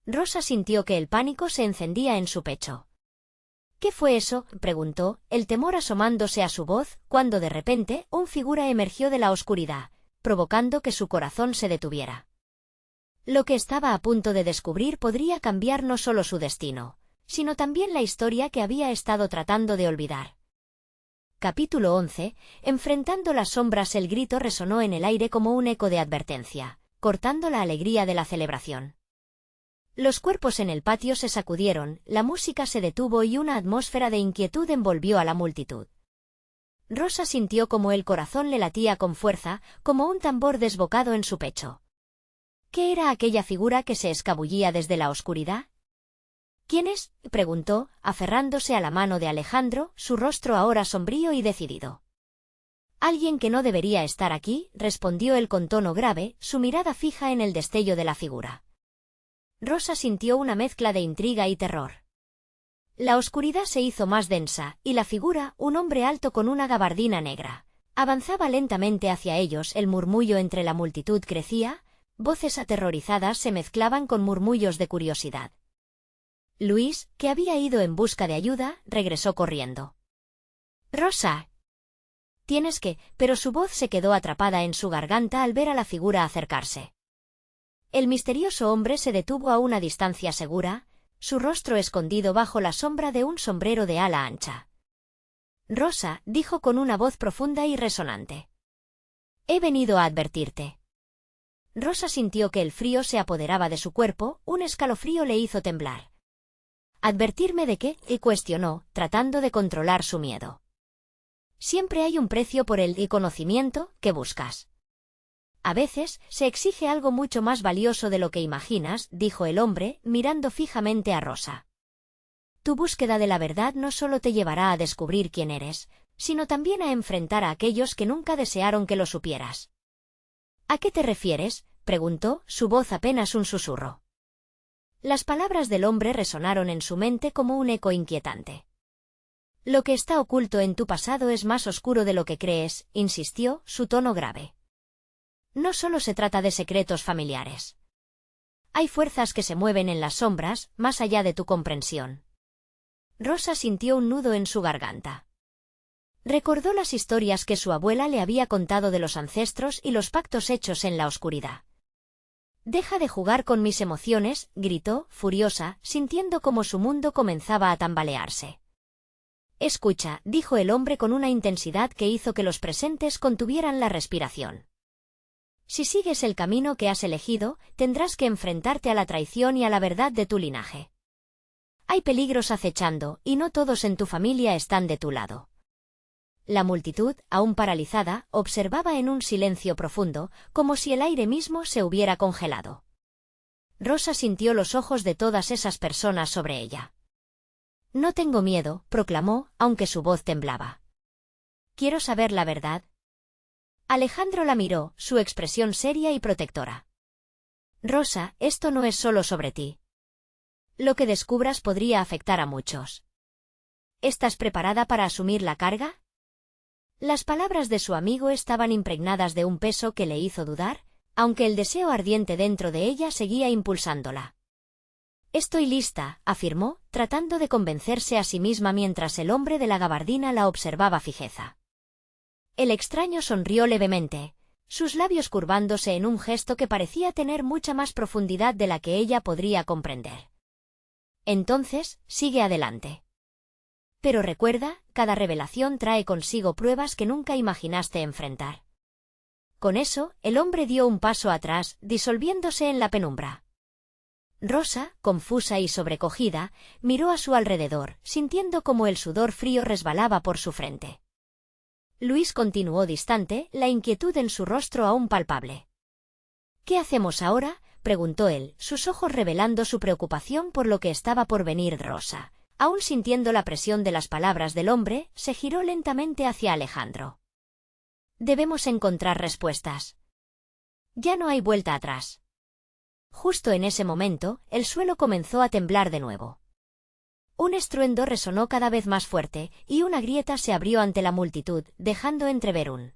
Rosa sintió que el pánico se encendía en su pecho. «¿Qué fue eso?», preguntó, el temor asomándose a su voz, cuando de repente una figura emergió de la oscuridad, provocando que su corazón se detuviera. Lo que estaba a punto de descubrir podría cambiar no solo su destino, sino también la historia que había estado tratando de olvidar. Capítulo 11. Enfrentando las sombras. El grito resonó en el aire como un eco de advertencia, cortando la alegría de la celebración. Los cuerpos en el patio se sacudieron, la música se detuvo y una atmósfera de inquietud envolvió a la multitud. Rosa sintió como el corazón le latía con fuerza, como un tambor desbocado en su pecho. ¿Qué era aquella figura que se escabullía desde la oscuridad? «¿Quién es?», preguntó, aferrándose a la mano de Alejandro, su rostro ahora sombrío y decidido. «Alguien que no debería estar aquí», respondió él con tono grave, su mirada fija en el destello de la figura. Rosa sintió una mezcla de intriga y terror. La oscuridad se hizo más densa, y la figura, un hombre alto con una gabardina negra, avanzaba lentamente hacia ellos. El murmullo entre la multitud crecía, voces aterrorizadas se mezclaban con murmullos de curiosidad. Luis, que había ido en busca de ayuda, regresó corriendo. «Rosa. Tienes que», pero su voz se quedó atrapada en su garganta al ver a la figura acercarse. El misterioso hombre se detuvo a una distancia segura, su rostro escondido bajo la sombra de un sombrero de ala ancha. «Rosa», dijo con una voz profunda y resonante. «He venido a advertirte». Rosa sintió que el frío se apoderaba de su cuerpo, un escalofrío le hizo temblar. «¿Advertirme de qué?», y cuestionó, tratando de controlar su miedo. «Siempre hay un precio por el conocimiento que buscas. A veces se exige algo mucho más valioso de lo que imaginas», dijo el hombre, mirando fijamente a Rosa. «Tu búsqueda de la verdad no solo te llevará a descubrir quién eres, sino también a enfrentar a aquellos que nunca desearon que lo supieras». «¿A qué te refieres?», preguntó, su voz apenas un susurro. Las palabras del hombre resonaron en su mente como un eco inquietante. «Lo que está oculto en tu pasado es más oscuro de lo que crees», insistió, su tono grave. «No solo se trata de secretos familiares. Hay fuerzas que se mueven en las sombras, más allá de tu comprensión». Rosa sintió un nudo en su garganta. Recordó las historias que su abuela le había contado de los ancestros y los pactos hechos en la oscuridad. «Deja de jugar con mis emociones», gritó, furiosa, sintiendo como su mundo comenzaba a tambalearse. «Escucha», dijo el hombre con una intensidad que hizo que los presentes contuvieran la respiración. «Si sigues el camino que has elegido, tendrás que enfrentarte a la traición y a la verdad de tu linaje. Hay peligros acechando, y no todos en tu familia están de tu lado». La multitud, aún paralizada, observaba en un silencio profundo, como si el aire mismo se hubiera congelado. Rosa sintió los ojos de todas esas personas sobre ella. «No tengo miedo», proclamó, aunque su voz temblaba. «Quiero saber la verdad». Alejandro la miró, su expresión seria y protectora. «Rosa, esto no es solo sobre ti. Lo que descubras podría afectar a muchos. ¿Estás preparada para asumir la carga?». Las palabras de su amigo estaban impregnadas de un peso que le hizo dudar, aunque el deseo ardiente dentro de ella seguía impulsándola. Estoy lista, afirmó, tratando de convencerse a sí misma mientras el hombre de la gabardina la observaba fijeza. El extraño sonrió levemente, sus labios curvándose en un gesto que parecía tener mucha más profundidad de la que ella podría comprender. Entonces, sigue adelante. Pero recuerda, cada revelación trae consigo pruebas que nunca imaginaste enfrentar. Con eso, el hombre dio un paso atrás, disolviéndose en la penumbra. Rosa, confusa y sobrecogida, miró a su alrededor, sintiendo como el sudor frío resbalaba por su frente. Luis continuó distante, la inquietud en su rostro aún palpable. «¿Qué hacemos ahora?», preguntó él, sus ojos revelando su preocupación por lo que estaba por venir. Rosa, aún sintiendo la presión de las palabras del hombre, se giró lentamente hacia Alejandro. «Debemos encontrar respuestas. Ya no hay vuelta atrás». Justo en ese momento, el suelo comenzó a temblar de nuevo. Un estruendo resonó cada vez más fuerte, y una grieta se abrió ante la multitud, dejando entrever un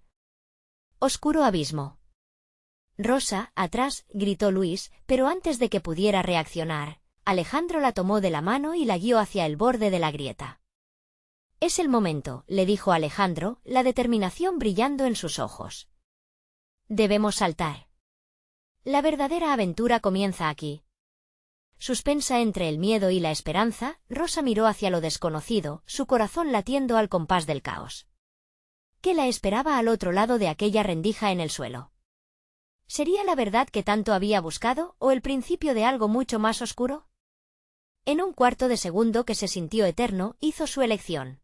oscuro abismo. «Rosa, atrás», gritó Luis, pero antes de que pudiera reaccionar, Alejandro la tomó de la mano y la guió hacia el borde de la grieta. «Es el momento», le dijo Alejandro, la determinación brillando en sus ojos. «Debemos saltar. La verdadera aventura comienza aquí». Suspensa entre el miedo y la esperanza, Rosa miró hacia lo desconocido, su corazón latiendo al compás del caos. ¿Qué la esperaba al otro lado de aquella rendija en el suelo? ¿Sería la verdad que tanto había buscado, o el principio de algo mucho más oscuro? En un cuarto de segundo que se sintió eterno, hizo su elección.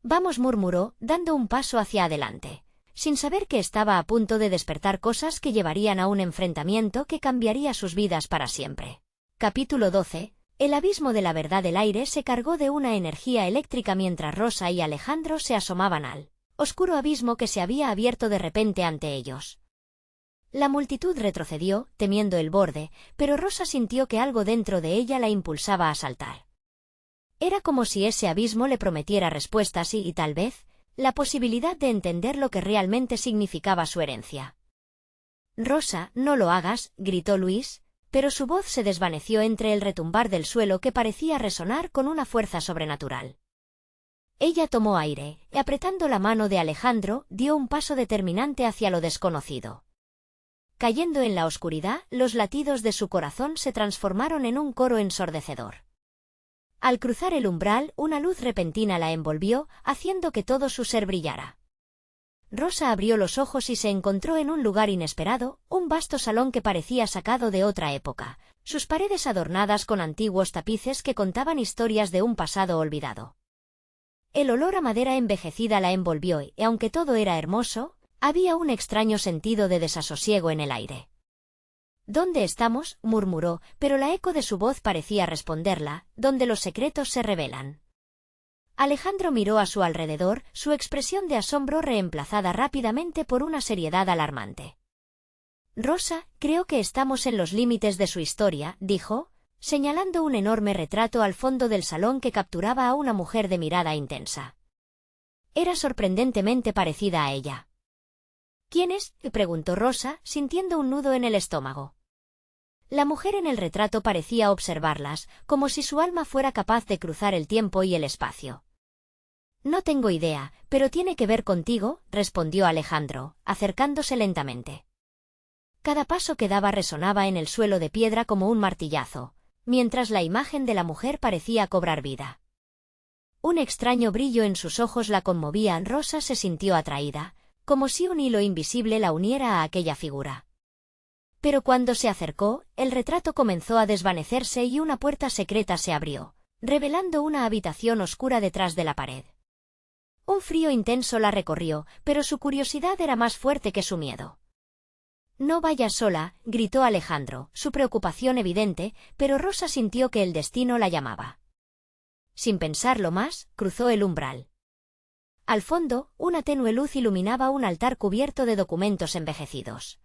«Vamos», murmuró, dando un paso hacia adelante, sin saber que estaba a punto de despertar cosas que llevarían a un enfrentamiento que cambiaría sus vidas para siempre. Capítulo 12. El abismo de la verdad. El aire se cargó de una energía eléctrica mientras Rosa y Alejandro se asomaban al oscuro abismo que se había abierto de repente ante ellos. La multitud retrocedió, temiendo el borde, pero Rosa sintió que algo dentro de ella la impulsaba a saltar. Era como si ese abismo le prometiera respuestas y tal vez, la posibilidad de entender lo que realmente significaba su herencia. «Rosa, no lo hagas», gritó Luis, pero su voz se desvaneció entre el retumbar del suelo que parecía resonar con una fuerza sobrenatural. Ella tomó aire, y apretando la mano de Alejandro, dio un paso determinante hacia lo desconocido. Cayendo en la oscuridad, los latidos de su corazón se transformaron en un coro ensordecedor. Al cruzar el umbral, una luz repentina la envolvió, haciendo que todo su ser brillara. Rosa abrió los ojos y se encontró en un lugar inesperado, un vasto salón que parecía sacado de otra época, sus paredes adornadas con antiguos tapices que contaban historias de un pasado olvidado. El olor a madera envejecida la envolvió y, aunque todo era hermoso, había un extraño sentido de desasosiego en el aire. «¿Dónde estamos?», murmuró, pero la eco de su voz parecía responderla, «donde los secretos se revelan». Alejandro miró a su alrededor, su expresión de asombro reemplazada rápidamente por una seriedad alarmante. «Rosa, creo que estamos en los límites de su historia», dijo, señalando un enorme retrato al fondo del salón que capturaba a una mujer de mirada intensa. Era sorprendentemente parecida a ella. «¿Quién es?», preguntó Rosa, sintiendo un nudo en el estómago. La mujer en el retrato parecía observarlas, como si su alma fuera capaz de cruzar el tiempo y el espacio. «No tengo idea, pero tiene que ver contigo», respondió Alejandro, acercándose lentamente. Cada paso que daba resonaba en el suelo de piedra como un martillazo, mientras la imagen de la mujer parecía cobrar vida. Un extraño brillo en sus ojos la conmovía. Rosa se sintió atraída, como si un hilo invisible la uniera a aquella figura. Pero cuando se acercó, el retrato comenzó a desvanecerse y una puerta secreta se abrió, revelando una habitación oscura detrás de la pared. Un frío intenso la recorrió, pero su curiosidad era más fuerte que su miedo. «No vayas sola», gritó Alejandro, su preocupación evidente, pero Rosa sintió que el destino la llamaba. Sin pensarlo más, cruzó el umbral. Al fondo, una tenue luz iluminaba un altar cubierto de documentos envejecidos.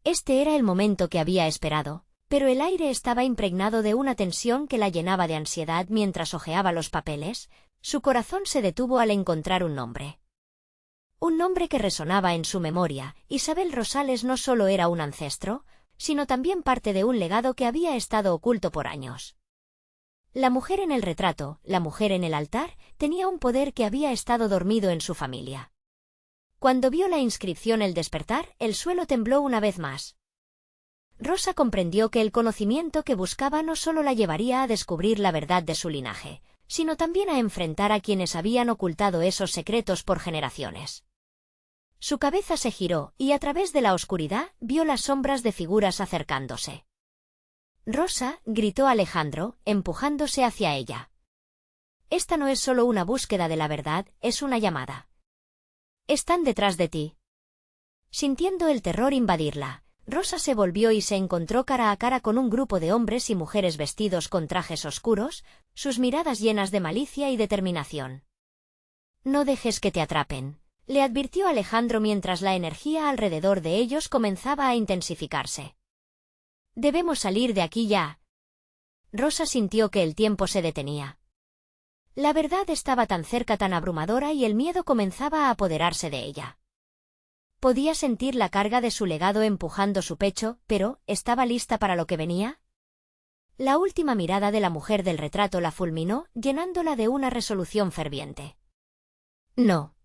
Este era el momento que había esperado, pero el aire estaba impregnado de una tensión que la llenaba de ansiedad mientras hojeaba los papeles. Su corazón se detuvo al encontrar un nombre. Un nombre que resonaba en su memoria. Isabel Rosales no solo era un ancestro, sino también parte de un legado que había estado oculto por años. La mujer en el retrato, la mujer en el altar, tenía un poder que había estado dormido en su familia. Cuando vio la inscripción al despertar, el suelo tembló una vez más. Rosa comprendió que el conocimiento que buscaba no solo la llevaría a descubrir la verdad de su linaje, sino también a enfrentar a quienes habían ocultado esos secretos por generaciones. Su cabeza se giró y a través de la oscuridad vio las sombras de figuras acercándose. «Rosa», gritó Alejandro, empujándose hacia ella. «Esta no es solo una búsqueda de la verdad, es una llamada. Están detrás de ti». Sintiendo el terror invadirla, Rosa se volvió y se encontró cara a cara con un grupo de hombres y mujeres vestidos con trajes oscuros, sus miradas llenas de malicia y determinación. «No dejes que te atrapen», le advirtió Alejandro mientras la energía alrededor de ellos comenzaba a intensificarse. «Debemos salir de aquí ya». Rosa sintió que el tiempo se detenía. La verdad estaba tan cerca, tan abrumadora, y el miedo comenzaba a apoderarse de ella. Podía sentir la carga de su legado empujando su pecho, pero ¿estaba lista para lo que venía? La última mirada de la mujer del retrato la fulminó, llenándola de una resolución ferviente. «No.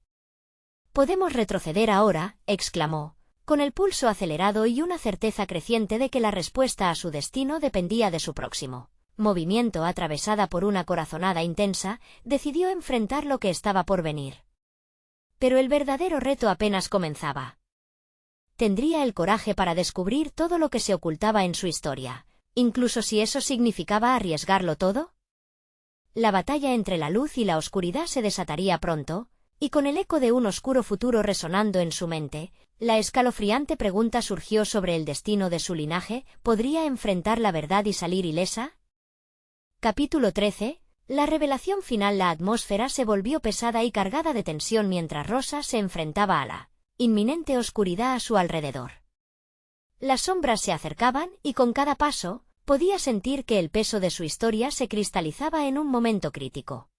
Podemos retroceder ahora», exclamó, con el pulso acelerado y una certeza creciente de que la respuesta a su destino dependía de su próximo movimiento. Atravesada por una corazonada intensa, decidió enfrentar lo que estaba por venir. Pero el verdadero reto apenas comenzaba. Tendría el coraje para descubrir todo lo que se ocultaba en su historia, incluso si eso significaba arriesgarlo todo. La batalla entre la luz y la oscuridad se desataría pronto, y con el eco de un oscuro futuro resonando en su mente, la escalofriante pregunta surgió sobre el destino de su linaje: ¿podría enfrentar la verdad y salir ilesa? Capítulo 13. La revelación final. La atmósfera se volvió pesada y cargada de tensión mientras Rosa se enfrentaba a la inminente oscuridad a su alrededor. Las sombras se acercaban y con cada paso, podía sentir que el peso de su historia se cristalizaba en un momento crítico.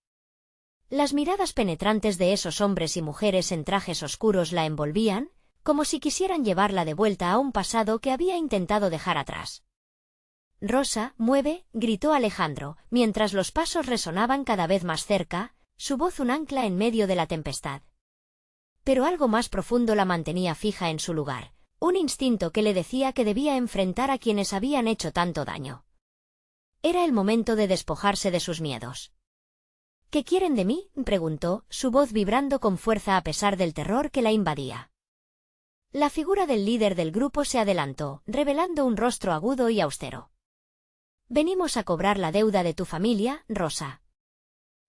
Las miradas penetrantes de esos hombres y mujeres en trajes oscuros la envolvían, como si quisieran llevarla de vuelta a un pasado que había intentado dejar atrás. «Rosa, mueve», gritó Alejandro, mientras los pasos resonaban cada vez más cerca, su voz un ancla en medio de la tempestad. Pero algo más profundo la mantenía fija en su lugar, un instinto que le decía que debía enfrentar a quienes habían hecho tanto daño. Era el momento de despojarse de sus miedos. «¿Qué quieren de mí?», preguntó, su voz vibrando con fuerza a pesar del terror que la invadía. La figura del líder del grupo se adelantó, revelando un rostro agudo y austero. «Venimos a cobrar la deuda de tu familia, Rosa.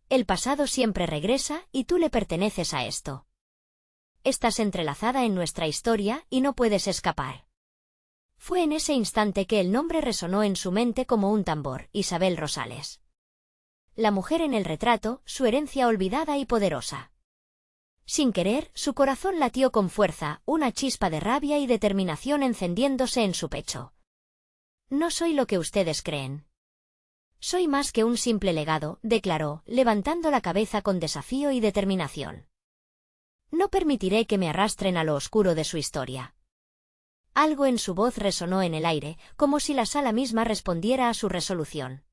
El pasado siempre regresa y tú le perteneces a esto. Estás entrelazada en nuestra historia y no puedes escapar». Fue en ese instante que el nombre resonó en su mente como un tambor: Isabel Rosales. La mujer en el retrato, su herencia olvidada y poderosa. Sin querer, su corazón latió con fuerza, una chispa de rabia y determinación encendiéndose en su pecho. «No soy lo que ustedes creen. Soy más que un simple legado», declaró, levantando la cabeza con desafío y determinación. «No permitiré que me arrastren a lo oscuro de su historia». Algo en su voz resonó en el aire, como si la sala misma respondiera a su resolución.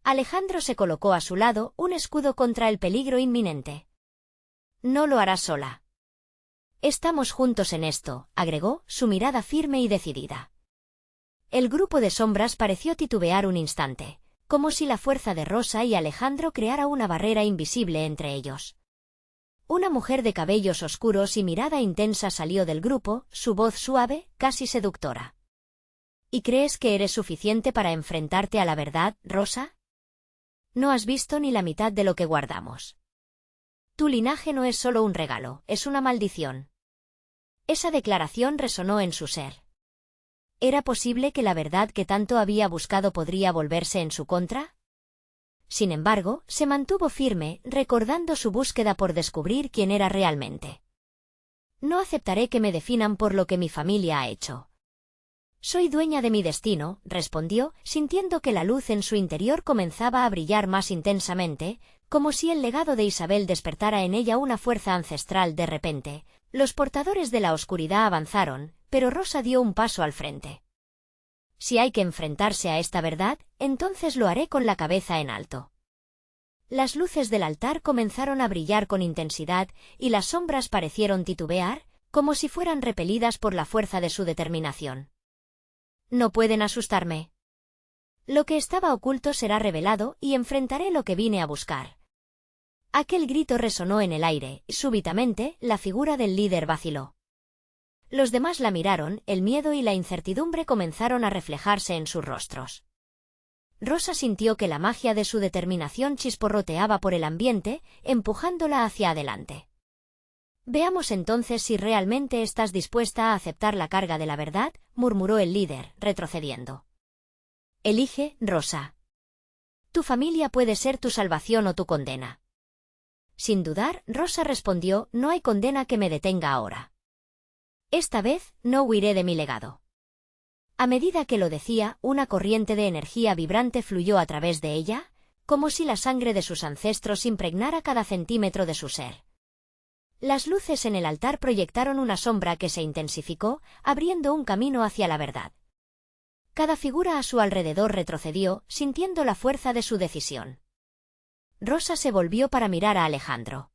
Alejandro se colocó a su lado, un escudo contra el peligro inminente. «No lo harás sola. Estamos juntos en esto», agregó, su mirada firme y decidida. El grupo de sombras pareció titubear un instante, como si la fuerza de Rosa y Alejandro creara una barrera invisible entre ellos. Una mujer de cabellos oscuros y mirada intensa salió del grupo, su voz suave, casi seductora. «¿Y crees que eres suficiente para enfrentarte a la verdad, Rosa? No has visto ni la mitad de lo que guardamos. Tu linaje no es solo un regalo, es una maldición». Esa declaración resonó en su ser. ¿Era posible que la verdad que tanto había buscado podría volverse en su contra? Sin embargo, se mantuvo firme, recordando su búsqueda por descubrir quién era realmente. «No aceptaré que me definan por lo que mi familia ha hecho. Soy dueña de mi destino», respondió, sintiendo que la luz en su interior comenzaba a brillar más intensamente, como si el legado de Isabel despertara en ella una fuerza ancestral. De repente, los portadores de la oscuridad avanzaron, pero Rosa dio un paso al frente. Si hay que enfrentarse a esta verdad, entonces lo haré con la cabeza en alto. Las luces del altar comenzaron a brillar con intensidad y las sombras parecieron titubear, como si fueran repelidas por la fuerza de su determinación. No pueden asustarme. Lo que estaba oculto será revelado y enfrentaré lo que vine a buscar. Aquel grito resonó en el aire y súbitamente la figura del líder vaciló. Los demás la miraron, el miedo y la incertidumbre comenzaron a reflejarse en sus rostros. Rosa sintió que la magia de su determinación chisporroteaba por el ambiente, empujándola hacia adelante. Veamos entonces si realmente estás dispuesta a aceptar la carga de la verdad, murmuró el líder, retrocediendo. Elige, Rosa. Tu familia puede ser tu salvación o tu condena. Sin dudar, Rosa respondió, no hay condena que me detenga ahora. Esta vez, no huiré de mi legado. A medida que lo decía, una corriente de energía vibrante fluyó a través de ella, como si la sangre de sus ancestros impregnara cada centímetro de su ser. Las luces en el altar proyectaron una sombra que se intensificó, abriendo un camino hacia la verdad. Cada figura a su alrededor retrocedió, sintiendo la fuerza de su decisión. Rosa se volvió para mirar a Alejandro.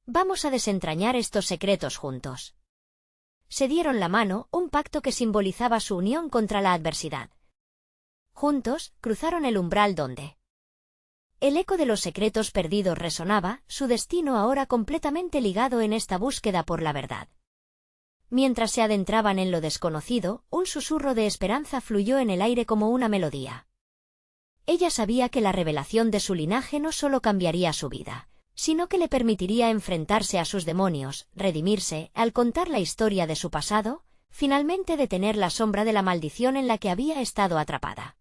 Vamos a desentrañar estos secretos juntos. Se dieron la mano, un pacto que simbolizaba su unión contra la adversidad. Juntos, cruzaron el umbral donde el eco de los secretos perdidos resonaba, su destino ahora completamente ligado en esta búsqueda por la verdad. Mientras se adentraban en lo desconocido, un susurro de esperanza fluyó en el aire como una melodía. Ella sabía que la revelación de su linaje no solo cambiaría su vida, sino que le permitiría enfrentarse a sus demonios, redimirse, al contar la historia de su pasado, finalmente detener la sombra de la maldición en la que había estado atrapada.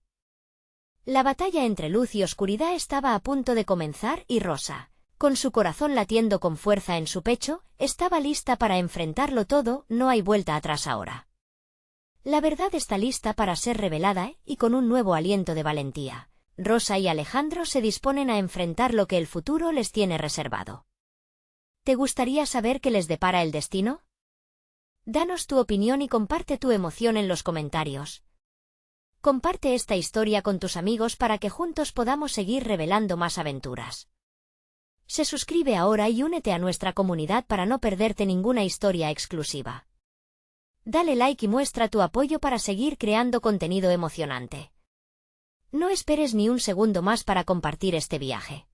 La batalla entre luz y oscuridad estaba a punto de comenzar y Rosa, con su corazón latiendo con fuerza en su pecho, estaba lista para enfrentarlo todo, no hay vuelta atrás ahora. La verdad está lista para ser revelada y con un nuevo aliento de valentía, Rosa y Alejandro se disponen a enfrentar lo que el futuro les tiene reservado. ¿Te gustaría saber qué les depara el destino? Danos tu opinión y comparte tu emoción en los comentarios. Comparte esta historia con tus amigos para que juntos podamos seguir revelando más aventuras. Se suscribe ahora y únete a nuestra comunidad para no perderte ninguna historia exclusiva. Dale like y muestra tu apoyo para seguir creando contenido emocionante. No esperes ni un segundo más para compartir este viaje.